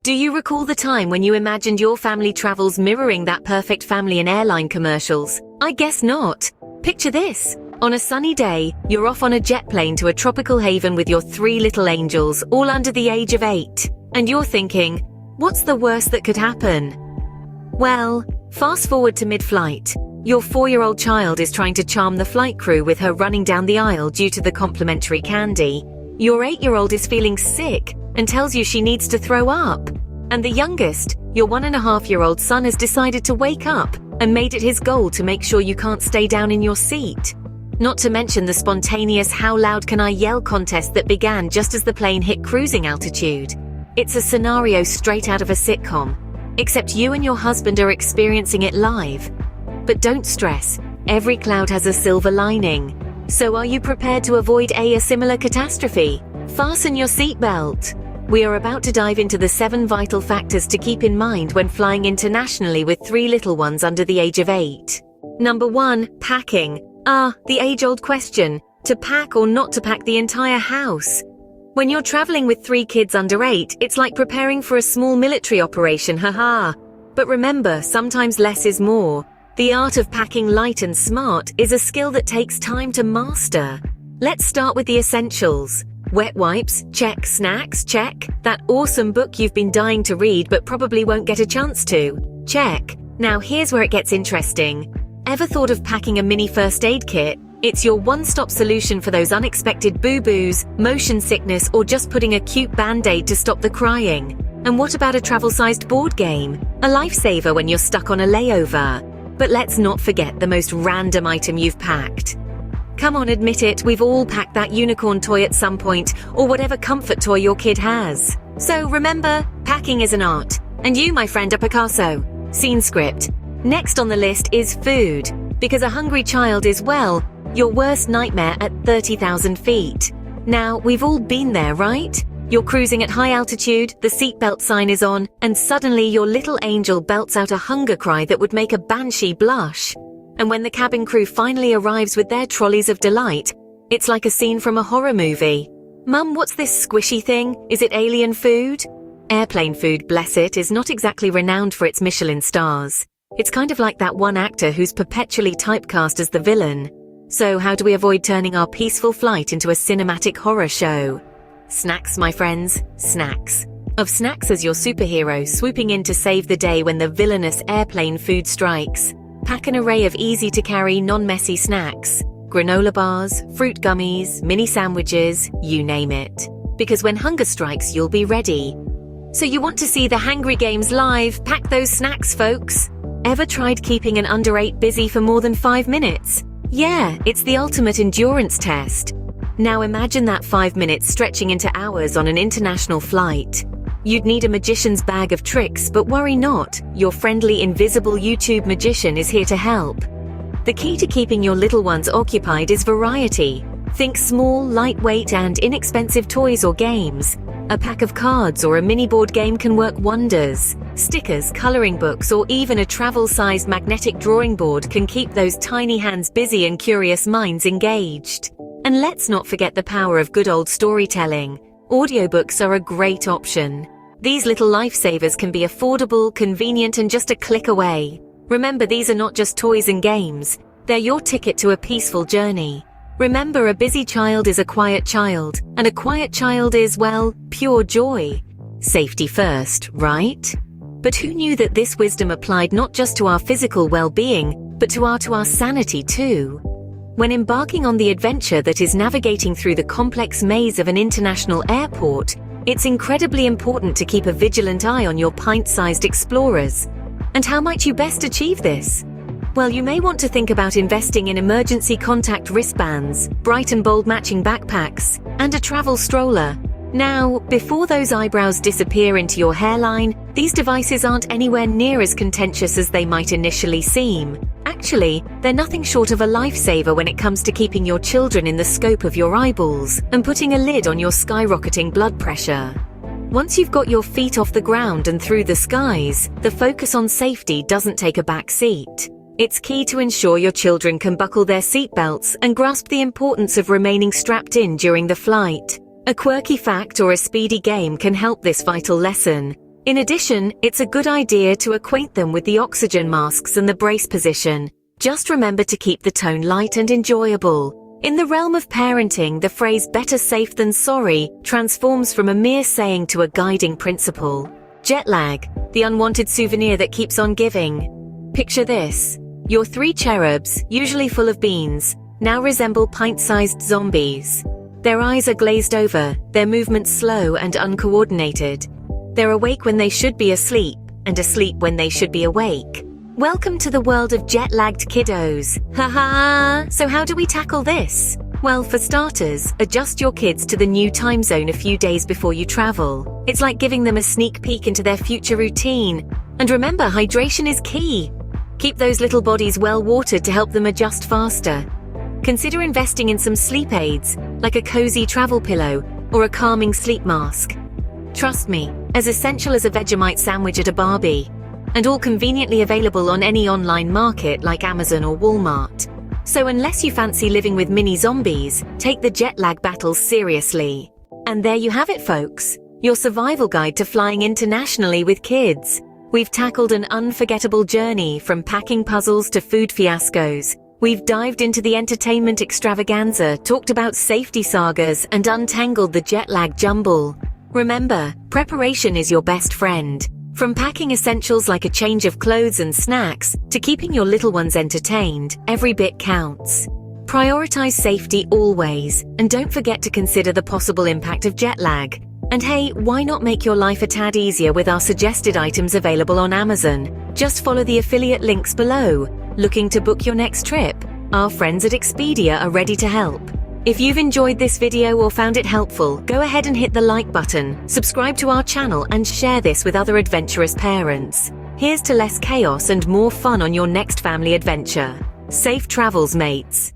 Do you recall the time when you imagined your family travels mirroring that perfect family in airline commercials? I guess not. Picture this. On a sunny day, you're off on a jet plane to a tropical haven with your 3 little angels, all under the age of 8. And you're thinking, what's the worst that could happen? Well, fast forward to mid-flight. Your 4-year-old child is trying to charm the flight crew with her running down the aisle due to the complimentary candy. Your 8-year-old is feeling sick and tells you she needs to throw up. And the youngest, your 1.5-year-old son, has decided to wake up and made it his goal to make sure you can't stay down in your seat. Not to mention the spontaneous "how loud can I yell" contest that began just as the plane hit cruising altitude. It's a scenario straight out of a sitcom, except you and your husband are experiencing it live. But don't stress, every cloud has a silver lining. So are you prepared to avoid a similar catastrophe? Fasten your seatbelt. We are about to dive into the 7 vital factors to keep in mind when flying internationally with 3 little ones under the age of 8. Number 1, packing. The age-old question, to pack or not to pack the entire house. When you're traveling with 3 kids under 8, it's like preparing for a small military operation, haha. But remember, sometimes less is more. The art of packing light and smart is a skill that takes time to master. Let's start with the essentials. Wet wipes, check. Snacks, check. That awesome book you've been dying to read but probably won't get a chance to, check. Now here's where it gets interesting. Ever thought of packing a mini first aid kit? It's your one-stop solution for those unexpected boo-boos, motion sickness, or just putting a cute band-aid to stop the crying. And what about a travel-sized board game? A lifesaver when you're stuck on a layover. But let's not forget the most random item you've packed. Come on, admit it, we've all packed that unicorn toy at some point, or whatever comfort toy your kid has. So remember, packing is an art. And you, my friend, are Picasso. Scene script. Next on the list is food, because a hungry child is, well, your worst nightmare at 30,000 feet. Now, we've all been there, right? You're cruising at high altitude, the seatbelt sign is on, and suddenly your little angel belts out a hunger cry that would make a banshee blush. And when the cabin crew finally arrives with their trolleys of delight, it's like a scene from a horror movie. Mum, what's this squishy thing? Is it alien food? Airplane food, bless it, is not exactly renowned for its Michelin stars. It's kind of like that one actor who's perpetually typecast as the villain. So how do we avoid turning our peaceful flight into a cinematic horror show? Snacks, my friends, snacks. Of snacks as your superhero swooping in to save the day when the villainous airplane food strikes. Pack an array of easy-to-carry, non-messy snacks. Granola bars, fruit gummies, mini sandwiches, you name it. Because when hunger strikes, you'll be ready. So you want to see the Hangry Games live? Pack those snacks, folks. Ever tried keeping an under 8 busy for more than 5 minutes? Yeah, it's the ultimate endurance test. Now imagine that 5 minutes stretching into hours on an international flight. You'd need a magician's bag of tricks, but worry not, your friendly invisible YouTube magician is here to help. The key to keeping your little ones occupied is variety. Think small, lightweight, and inexpensive toys or games. A pack of cards or a mini board game can work wonders. Stickers, coloring books, or even a travel-sized magnetic drawing board can keep those tiny hands busy and curious minds engaged. And let's not forget the power of good old storytelling. Audiobooks are a great option. These little lifesavers can be affordable, convenient, and just a click away. Remember, these are not just toys and games. They're your ticket to a peaceful journey. Remember, a busy child is a quiet child, and a quiet child is, well, pure joy. Safety first, right? But who knew that this wisdom applied not just to our physical well-being, but to our sanity too? When embarking on the adventure that is navigating through the complex maze of an international airport, it's incredibly important to keep a vigilant eye on your pint-sized explorers. And how might you best achieve this? Well, you may want to think about investing in emergency contact wristbands, bright and bold matching backpacks, and a travel stroller. Now, before those eyebrows disappear into your hairline, these devices aren't anywhere near as contentious as they might initially seem. Actually, they're nothing short of a lifesaver when it comes to keeping your children in the scope of your eyeballs and putting a lid on your skyrocketing blood pressure. Once you've got your feet off the ground and through the skies, the focus on safety doesn't take a back seat. It's key to ensure your children can buckle their seatbelts and grasp the importance of remaining strapped in during the flight. A quirky fact or a speedy game can help this vital lesson. In addition, it's a good idea to acquaint them with the oxygen masks and the brace position. Just remember to keep the tone light and enjoyable. In the realm of parenting, the phrase better safe than sorry transforms from a mere saying to a guiding principle. Jet lag, the unwanted souvenir that keeps on giving. Picture this. Your 3 cherubs, usually full of beans, now resemble pint-sized zombies. Their eyes are glazed over, their movements slow and uncoordinated. They're awake when they should be asleep, and asleep when they should be awake. Welcome to the world of jet-lagged kiddos. Haha! So how do we tackle this? Well, for starters, adjust your kids to the new time zone a few days before you travel. It's like giving them a sneak peek into their future routine. And remember, hydration is key. Keep those little bodies well watered to help them adjust faster. Consider investing in some sleep aids, like a cozy travel pillow or a calming sleep mask. Trust me, as essential as a Vegemite sandwich at a Barbie, and all conveniently available on any online market like Amazon or Walmart. So unless you fancy living with mini zombies, take the jet lag battles seriously. And there you have it, folks, your survival guide to flying internationally with kids. We've tackled an unforgettable journey from packing puzzles to food fiascos. We've dived into the entertainment extravaganza, talked about safety sagas, and untangled the jet lag jumble. Remember, preparation is your best friend. From packing essentials like a change of clothes and snacks, to keeping your little ones entertained, every bit counts. Prioritize safety always, and don't forget to consider the possible impact of jet lag. And hey, why not make your life a tad easier with our suggested items available on Amazon? Just follow the affiliate links below. Looking to book your next trip? Our friends at Expedia are ready to help. If you've enjoyed this video or found it helpful, go ahead and hit the like button, subscribe to our channel, and share this with other adventurous parents. Here's to less chaos and more fun on your next family adventure. Safe travels, mates.